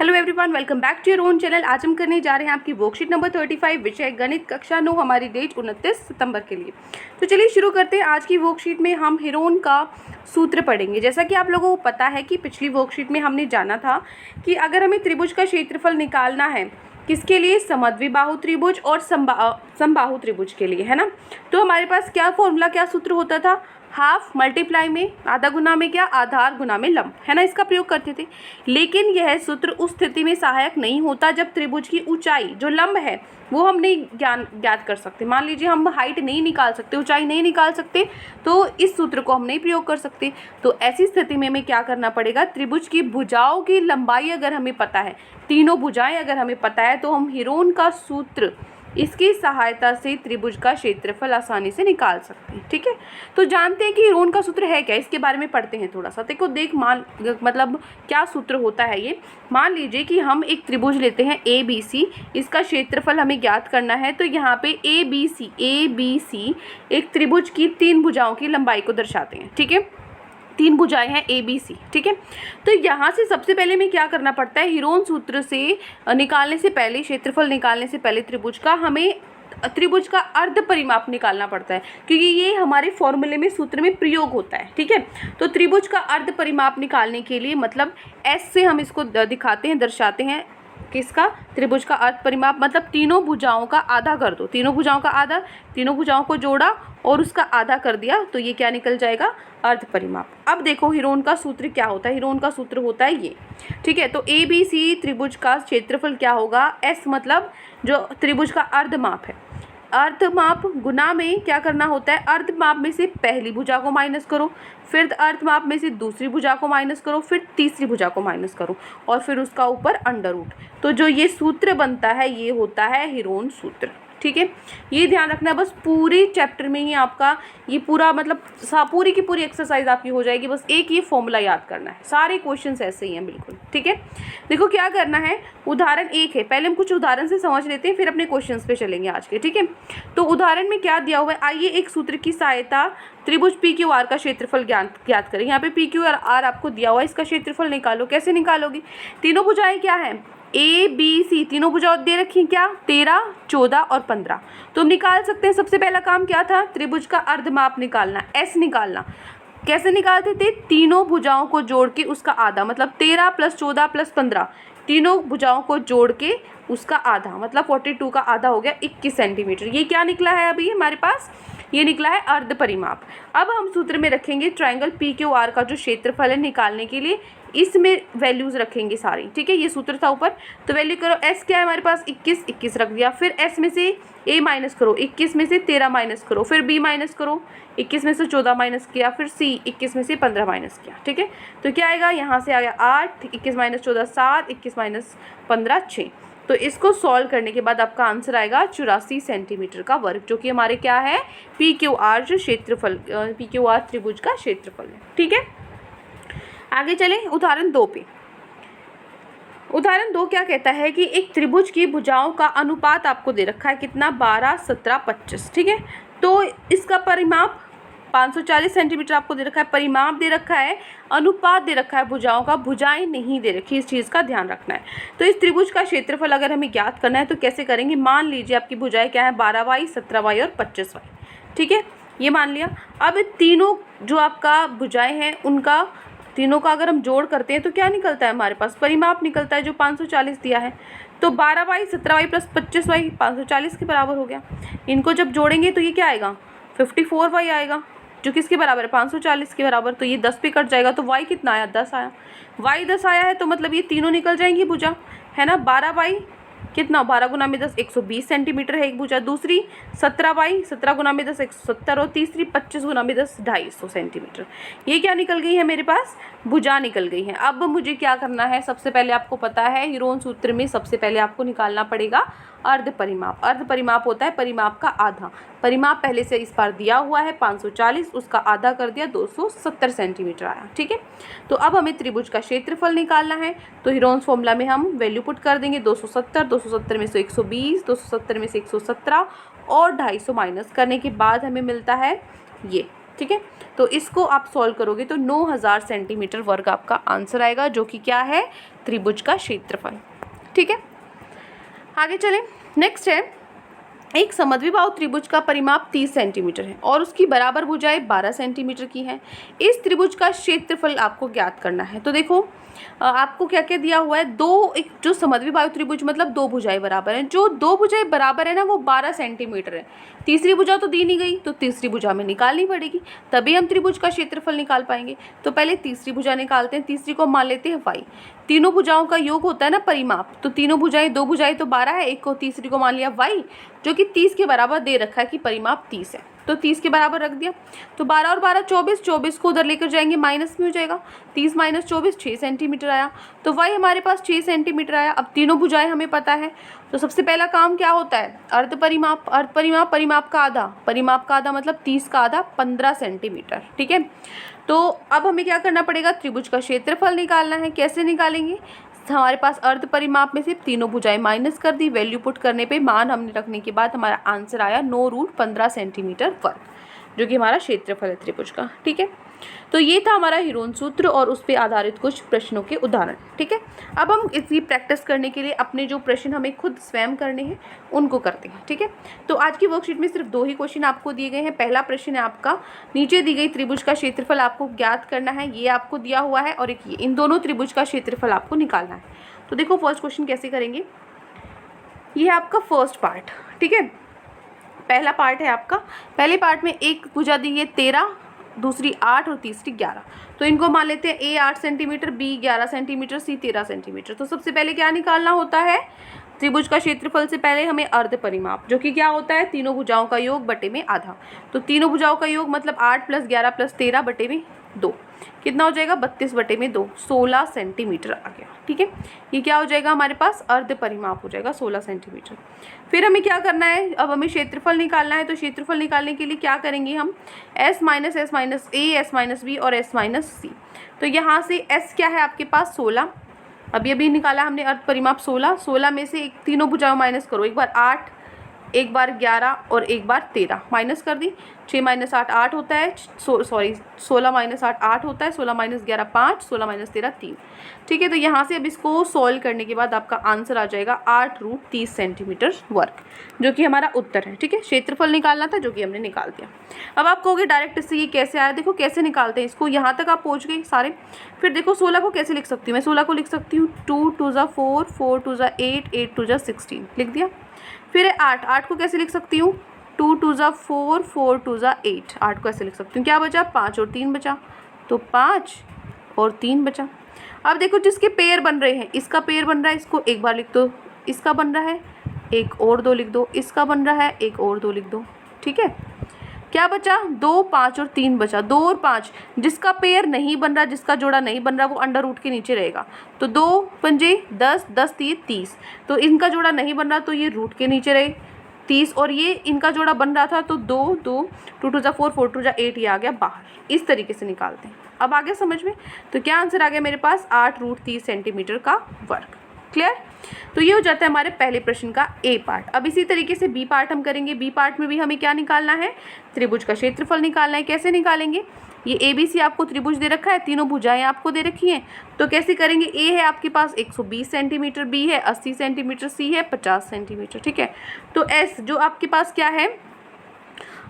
Hello everyone, welcome back to your own channel. आज हम करने जा रहे हैं आपकी वर्कशीट नंबर 35, विषय गणित, कक्षा 9। हमारी डेट 29 सितंबर के लिए। तो चलिए शुरू करते हैं। आज की वर्कशीट में हम हीरोन का सूत्र पढ़ेंगे। जैसा कि आप लोगों को पता है कि पिछली वर्कशीट में हमने जाना था कि अगर हमें त्रिभुज का क्षेत्रफल निकालना है, किसके लिए? समद्विबाहु त्रिभुज और समबाहु त्रिभुज के लिए, है ना। तो हमारे पास क्या फॉर्मूला, क्या सूत्र होता था? हाफ मल्टीप्लाई में आधा गुना में क्या? आधार गुना में लंब, है ना। इसका प्रयोग करते थे। लेकिन यह सूत्र उस स्थिति में सहायक नहीं होता जब त्रिभुज की ऊंचाई, जो लंब है, वो हम नहीं ज्ञात कर सकते। मान लीजिए हम हाइट नहीं निकाल सकते, ऊंचाई नहीं निकाल सकते, तो इस सूत्र को हम नहीं प्रयोग कर सकते। तो ऐसी स्थिति में हमें क्या करना पड़ेगा? त्रिभुज की भुजाओं की लंबाई अगर हमें पता है, तीनों भुजाएं अगर हमें पता है, तो हम हीरोन का सूत्र, इसकी सहायता से त्रिभुज का क्षेत्रफल आसानी से निकाल सकते हैं। ठीक है, तो जानते हैं कि हीरोन का सूत्र है क्या, इसके बारे में पढ़ते हैं थोड़ा सा। देखो मतलब क्या सूत्र होता है ये। मान लीजिए कि हम एक त्रिभुज लेते हैं ABC, इसका क्षेत्रफल हमें ज्ञात करना है। तो यहाँ पे ABC एक त्रिभुज की तीन भुजाओं की लंबाई को दर्शाते हैं। ठीक है, तीन भुजाएं हैं ABC। ठीक है, तो यहाँ से सबसे पहले हमें क्या करना पड़ता है? हीरोन सूत्र से निकालने से पहले, क्षेत्रफल निकालने से पहले त्रिभुज का, हमें त्रिभुज का अर्ध परिमाप निकालना पड़ता है, क्योंकि ये हमारे फॉर्मूले में, सूत्र में प्रयोग होता है। ठीक है, तो त्रिभुज का अर्ध परिमाप निकालने के लिए, मतलब S से हम इसको दिखाते हैं, दर्शाते हैं। किसका? त्रिभुज का अर्ध परिमाप, मतलब तीनों भुजाओं का आधा कर दो, तीनों भुजाओं का आधा, तीनों भुजाओं को जोड़ा और उसका आधा कर दिया, तो ये क्या निकल जाएगा? अर्ध परिमाप। अब देखो हीरोन का सूत्र क्या होता है। हीरोन का सूत्र होता है ये। ठीक है, तो ABC त्रिभुज का क्षेत्रफल क्या होगा? S मतलब जो त्रिभुज का अर्धमाप है, अर्धमाप गुना में क्या करना होता है? अर्धमाप में से पहली भुजा को माइनस करो, फिर अर्धमाप में से दूसरी भुजा को माइनस करो, फिर तीसरी भुजा को माइनस करो, और फिर उसका ऊपर अंडर रूट। तो जो ये सूत्र बनता है, ये होता है हीरोन सूत्र। ठीक है, ये ध्यान रखना है। बस पूरे चैप्टर में ही आपका ये पूरा, मतलब पूरी की पूरी एक्सरसाइज आपकी हो जाएगी। बस एक ये फॉर्मूला याद करना है। सारे क्वेश्चंस ऐसे ही हैं बिल्कुल। ठीक है, देखो क्या करना है। उदाहरण 1 है, पहले हम कुछ उदाहरण से समझ लेते हैं, फिर अपने क्वेश्चंस पे चलेंगे आज के। ठीक है, तो उदाहरण में क्या दिया हुआ है? आइए एक सूत्र की सहायता त्रिभुज PQR का क्षेत्रफल ज्ञात करें। यहाँ पे PQR आपको दिया हुआ है, इसका क्षेत्रफल निकालो। कैसे निकालोगी? तीनों भुजाएं क्या है? ABC, तीनों भुजाएं दे रखी हैं क्या? 13, 14 और 15। तो हम निकाल सकते हैं। सबसे पहला काम क्या था? त्रिभुज का अर्धमाप निकालना, S निकालना। कैसे निकालते थे? तीनों भुजाओं को जोड़ के उसका आधा, मतलब 13 + 14 + 15, तीनों भुजाओं को जोड़ के उसका आधा, मतलब 42 का आधा हो गया 21 सेंटीमीटर। ये क्या निकला है अभी हमारे पास? ये निकला है अर्ध परिमाप। अब हम सूत्र में रखेंगे ट्रायंगल PQR का जो क्षेत्रफल है निकालने के लिए, इसमें वैल्यूज रखेंगे सारी। ठीक है, ये सूत्र था ऊपर, तो वैल्यू करो। S क्या है हमारे पास? 21 रख दिया। फिर S में से A माइनस करो, 21 में से 13 माइनस करो, फिर B माइनस करो, 21 में से 14 माइनस किया, फिर C 21 में से 15 माइनस किया। ठीक है, तो क्या आएगा? यहाँ से आ गया 8, 21 - 14 7, 21 - 15 6। तो इसको सॉल्व करने के बाद आपका आंसर आएगा 84 सेंटीमीटर का वर्ग, जो कि हमारे क्या है? PQR जो क्षेत्रफल, PQR त्रिभुज का क्षेत्रफल है। ठीक है, आगे चलें उदाहरण 2 पे। उदाहरण 2 क्या कहता है कि एक त्रिभुज की भुजाओं का अनुपात आपको दे रखा है। कितना? 12, 17, 25। ठीक है, तो इसका परिमाप 540 सेंटीमीटर आपको दे रखा है। परिमाप दे रखा है, अनुपात दे रखा है भुजाओं का, भुजाएं नहीं दे रखी। इस चीज़ का ध्यान रखना है। तो इस त्रिभुज का क्षेत्रफल अगर हमें ज्ञात करना है तो कैसे करेंगे? मान लीजिए आपकी भुजाएं क्या है? 12y, 17y और 25y। ठीक है, ये मान लिया। अब तीनों जो आपका भुजाएं हैं, उनका तीनों का अगर हम जोड़ करते हैं तो क्या निकलता है हमारे पास? परिमाप निकलता है, जो 540 दिया है। तो 12y, 17y + 25y 540 के बराबर हो गया। इनको जब जोड़ेंगे तो ये क्या आएगा? 54y आएगा, जो किसके बराबर है? 540 के बराबर। तो ये 10 पे कट जाएगा, तो y कितना आया? 10 आया। y 10 आया है, तो मतलब ये तीनों निकल जाएंगी भुजा, है ना। 12y कितना? 12 × 10 120 सेंटीमीटर है एक भुजा। दूसरी 17y, 17 × 10 170, और तीसरी 25 × 10 250 सेंटीमीटर। ये क्या निकल गई है मेरे पास? भुजा निकल गई है। अब मुझे क्या करना है? सबसे पहले आपको पता है हीरोन सूत्र में सबसे पहले आपको निकालना पड़ेगा अर्ध परिमाप। अर्ध परिमाप होता है परिमाप का आधा। परिमाप पहले से इस बार दिया हुआ है 540, उसका आधा कर दिया 270 सेंटीमीटर आया। ठीक है, तो अब हमें त्रिभुज का क्षेत्रफल निकालना है। तो हीरोन्स फॉर्मूला में हम वैल्यू पुट कर देंगे 270, 270 में से 120, 270 में से 117 और 250 माइनस करने के बाद हमें मिलता है ये। ठीक है। तो इसको आप सॉल्व करोगे तो 9000 सेंटीमीटर वर्ग आपका आंसर आएगा, जो कि क्या है, त्रिभुज का क्षेत्रफल। ठीक है, आगे चलें। नेक्स्ट है, एक समद्विबाहु त्रिभुज का परिमाप 30 सेंटीमीटर है और उसकी बराबर भुजाएं 12 सेंटीमीटर की हैं। इस त्रिभुज का क्षेत्रफल आपको ज्ञात करना है। तो देखो आपको क्या क्या दिया हुआ है, एक जो समद्विबाहु त्रिभुज मतलब दो भुजाएं बराबर हैं, जो दो भुजाएं बराबर है ना वो 12 सेंटीमीटर है। तीसरी भुजा तो दी नहीं गई, तो तीसरी भुजा में निकालनी पड़ेगी, तभी हम त्रिभुज का क्षेत्रफल निकाल पाएंगे। तो पहले तीसरी भुजा निकालते हैं, तीसरी को मान लेते हैं y। तीनों भुजाओं का योग होता है ना परिमाप, तो तीनों भुजाएं, दो भुजाएं तो 12 है, एक को तीसरी को मान लिया y, जो कि 30 के बराबर दे रखा है कि परिमाप 30 है, तो 30 के बराबर रख दिया। तो 12 और 12 24, 24 को उधर लेकर जाएंगे माइनस में हो जाएगा, 30 माइनस 24 6 सेंटीमीटर आया। तो y हमारे पास 6 सेंटीमीटर आया। अब तीनों भुजाएं हमें पता है, तो सबसे पहला काम क्या होता है, अर्ध परिमाप। अर्ध परिमाप, परिमाप का आधा, परिमाप का आधा मतलब 30 का आधा 15 सेंटीमीटर। ठीक है, तो अब हमें क्या करना पड़ेगा, त्रिभुज का क्षेत्रफल निकालना है। कैसे निकालेंगे, हमारे पास अर्ध परिमाप में से तीनों भुजाएं माइनस कर दी, वैल्यू पुट करने पे मान हमने रखने के बाद हमारा आंसर आया 9√15 सेंटीमीटर वर्ग, जो कि हमारा क्षेत्रफल है त्रिभुज का। ठीक है, तो ये था हमारा हिरोन सूत्र और उस पर आधारित कुछ प्रश्नों के उदाहरण। ठीक है, अब हम इसकी प्रैक्टिस करने के लिए अपने जो प्रश्न हमें खुद स्वयं करने हैं उनको करते हैं। ठीक है, तो आज की वर्कशीट में सिर्फ 2 ही क्वेश्चन आपको दिए गए हैं। पहला प्रश्न है आपका, नीचे दी गई त्रिभुज का क्षेत्रफल आपको ज्ञात करना है, ये आपको दिया हुआ है, और एक ये, इन दोनों त्रिभुज का क्षेत्रफल आपको निकालना है। तो देखो फर्स्ट क्वेश्चन कैसे करेंगे, ये है आपका फर्स्ट पार्ट। ठीक है, पहला पार्ट है आपका, पहले पार्ट में एक भुजा दी है 13, दूसरी 8 और तीसरी 11। तो इनको मान लेते हैं a 8 centimetre, b 11 centimetre, c 13 centimetre. तो सबसे पहले क्या निकालना होता है, त्रिभुज का क्षेत्रफल से पहले हमें अर्ध परिमाप, जो कि क्या होता है, तीनों भुजाओं का योग बटे में आधा। तो तीनों भुजाओं का योग मतलब 8 + 11 + 13 बटे में 2, कितना हो जाएगा, 32 बटे में 2, 16 सेंटीमीटर आ गया। ठीक है, ये क्या हो जाएगा, हमारे पास अर्ध परिमाप हो जाएगा 16 सेंटीमीटर। फिर हमें क्या करना है, अब हमें क्षेत्रफल निकालना है। तो क्षेत्रफल निकालने के लिए क्या करेंगे हम, s - s - a, s - b और s - c। तो यहाँ से s क्या है आपके पास 16, अभी निकाला हमने अर्ध परिमाप 16, 16 में से एक तीनों भुजाओं माइनस करो, एक बार 8, एक बार 11 और एक बार 13, माइनस कर दी, 6 - 8 8 होता है, 16 - 8 8 होता है, 16 - 11 5, 16 - 13 3। ठीक है, तो यहाँ से अब इसको सॉल्व करने के बाद आपका आंसर आ जाएगा 8√30 सेंटीमीटर वर्ग, जो कि हमारा उत्तर है। ठीक है, क्षेत्रफल निकालना था, जो कि हमने निकाल दिया। अब आप कहोगे डायरेक्ट इससे ये कैसे आया, देखो कैसे निकालते हैं इसको, यहाँ तक आप पहुँच गए सारे। फिर देखो 16 को कैसे लिख सकती हूँ मैं, 16 को लिख सकती हूँ 2 × 2 = 4, 4 × 2 = 8, 8 × 2 = 16, लिख दिया। फिर 8, 8 को कैसे लिख सकती हूँ, 2 × 2 = 4, 4 × 2 = 8, 8 को ऐसे लिख सकती हूँ। क्या बचा, 5 और 3 बचा, तो 5 और 3 बचा। अब देखो जिसके पेयर बन रहे हैं, इसका पेयर बन रहा है, इसको एक बार लिख दो, इसका बन रहा है, एक और 2 लिख दो, इसका बन रहा है, एक और 2 लिख दो। ठीक है, क्या बचा, 2, 5 और 3 बचा, 2 और 5। जिसका पेयर नहीं बन रहा, जिसका जोड़ा नहीं बन रहा, वो अंडर रूट के नीचे रहेगा। तो 2 पंजे 10, 10 3 30, तो इनका जोड़ा नहीं बन रहा, तो ये रूट के नीचे रहे 30, और ये इनका जोड़ा बन रहा था, तो 2 2, 2 × 2 = 4, 4 × 2 = 8, ये आ गया बाहर। इस तरीके से निकालते हैं। अब आगे समझ में, तो क्या आंसर आ गया मेरे पास, 8√30 सेंटीमीटर का वर्ग। क्लियर, तो ये हो जाता है हमारे पहले प्रश्न का ए पार्ट। अब इसी तरीके से बी पार्ट हम करेंगे। बी पार्ट में भी हमें क्या निकालना है, त्रिभुज का क्षेत्रफल निकालना है। कैसे निकालेंगे, ये ए बी सी आपको त्रिभुज दे रखा है, तीनों भुजाएं आपको दे रखी हैं, तो कैसे करेंगे, ए है आपके पास 120 सेंटीमीटर, बी है 80 सेंटीमीटर, सी है 50 सेंटीमीटर। ठीक है, तो एस जो आपके पास क्या है,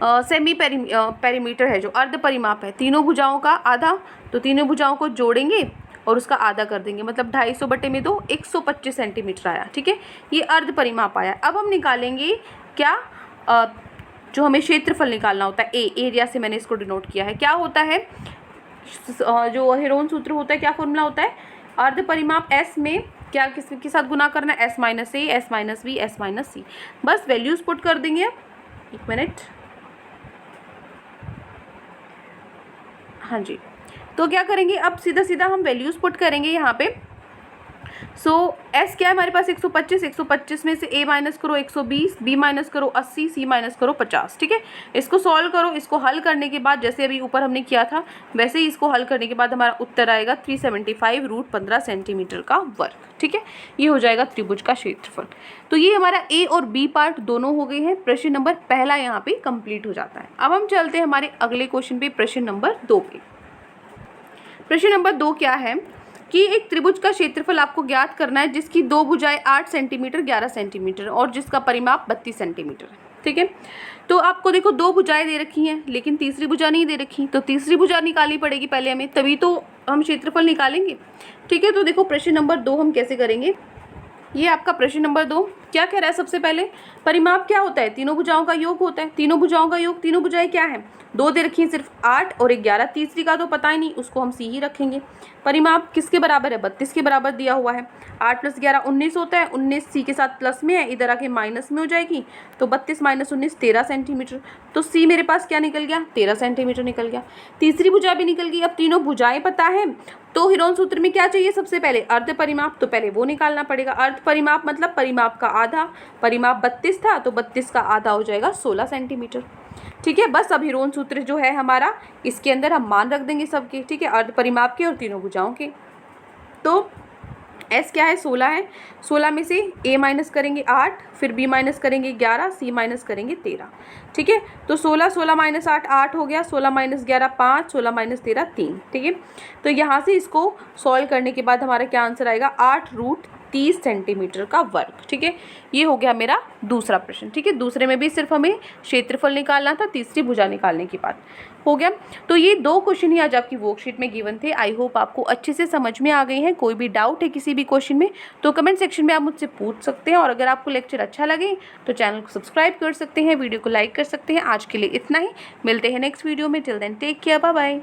सेमी पेरीमीटर है, जो अर्ध परिमाप है, तीनों भुजाओं का आधा, तो तीनों भुजाओं को जोड़ेंगे और उसका आधा कर देंगे, मतलब 250 बटे में 2, 125 सेंटीमीटर आया। ठीक है, ये अर्ध परिमाप आया। अब हम निकालेंगे क्या, जो हमें क्षेत्रफल निकालना होता है, एरिया से मैंने इसको डिनोट किया है। क्या होता है, जो हेरोन सूत्र होता है, क्या फॉर्मूला होता है, अर्ध परिमाप एस में क्या किसके साथ गुना करना है, s - a, s - b, s - c। बस वैल्यूज पुट कर देंगे। एक मिनट, हाँ जी, तो क्या करेंगे, अब सीधा सीधा हम वैल्यूज पुट करेंगे यहाँ पे। सो एस क्या है हमारे पास 125, 125 में से ए माइनस करो 120, बी माइनस करो 80, सी माइनस करो 50। ठीक है, इसको सॉल्व करो। इसको हल करने के बाद जैसे अभी ऊपर हमने किया था वैसे ही इसको हल करने के बाद हमारा उत्तर आएगा 375√15 सेंटीमीटर का वर्ग। ठीक है, ये हो जाएगा त्रिभुज का क्षेत्रफल। तो ये हमारा ए और बी पार्ट दोनों हो गए हैं। प्रश्न नंबर पहला यहाँ पे कंप्लीट हो जाता है। अब हम चलते हैं हमारे अगले क्वेश्चन पे, प्रश्न नंबर 2 पे। प्रश्न नंबर 2 क्या है कि एक त्रिभुज का क्षेत्रफल आपको ज्ञात करना है जिसकी दो भुजाएं 8 सेंटीमीटर 11 सेंटीमीटर और जिसका परिमाप 32 सेंटीमीटर है। ठीक है, तो आपको देखो दो भुजाएं दे रखी हैं लेकिन तीसरी भुजा नहीं दे रखी, तो तीसरी भुजा निकालनी पड़ेगी पहले हमें, तभी तो हम क्षेत्रफल निकालेंगे। ठीक है, तो देखो प्रश्न नंबर 2 हम कैसे करेंगे। ये आपका प्रश्न नंबर 2 क्या कह रहा है। सबसे पहले परिमाप क्या होता है, तीनों भुजाओं का योग होता है। तीनों भुजाओं का योग, तीनों भुजाएं क्या है, दो दे रखी हैं सिर्फ 8 और 11, तीसरी का तो पता ही नहीं, उसको हम सी ही रखेंगे। परिमाप किसके बराबर है, 32 के बराबर दिया हुआ है। 8 + 11 19 होता है, 19 सी के साथ प्लस में है, इधर आके माइनस में हो जाएगी, तो 32 - 19 13 सेंटीमीटर। तो सी मेरे पास क्या निकल गया, 13 सेंटीमीटर निकल गया। तीसरी भुजा भी निकल गई। अब तीनों भुजाएं पता है तो हिरोन सूत्र में क्या चाहिए, सबसे पहले अर्ध परिमाप, तो पहले वो निकालना पड़ेगा। अर्ध परिमाप मतलब परिमाप का आधा, परिमाप 32 था तो 32 का आधा हो जाएगा 16 सेंटीमीटर। ठीक है, बस अब हिरोन सूत्र जो है हमारा इसके अंदर हम मान रख देंगे सबके। ठीक है, अर्ध परिमाप के और तीनों भुजाओं के। तो एस क्या है, 16 है। 16 में से ए माइनस करेंगे 8, फिर बी माइनस करेंगे 11, सी माइनस करेंगे 13। ठीक है, तो 16 - 8 8 हो गया, 16 - 11 5, 16 - 13 3। ठीक है, तो यहाँ से इसको सॉल्व करने के बाद हमारा क्या आंसर आएगा, 8√30 सेंटीमीटर का वर्ग। ठीक है, ये हो गया मेरा दूसरा प्रश्न। ठीक है, दूसरे में भी सिर्फ हमें क्षेत्रफल निकालना था, तीसरी भुजा निकालने के बाद हो गया। तो ये 2 क्वेश्चन ही आज आपकी वर्कशीट में गिवन थे। आई होप आपको अच्छे से समझ में आ गए हैं। कोई भी डाउट है किसी भी क्वेश्चन में तो कमेंट सेक्शन में आप मुझसे पूछ सकते हैं, और अगर आपको लेक्चर अच्छा लगे तो चैनल को सब्सक्राइब कर सकते हैं, वीडियो को लाइक कर सकते हैं। आज के लिए इतना ही, मिलते हैं नेक्स्ट वीडियो में। Till then take care, bye bye.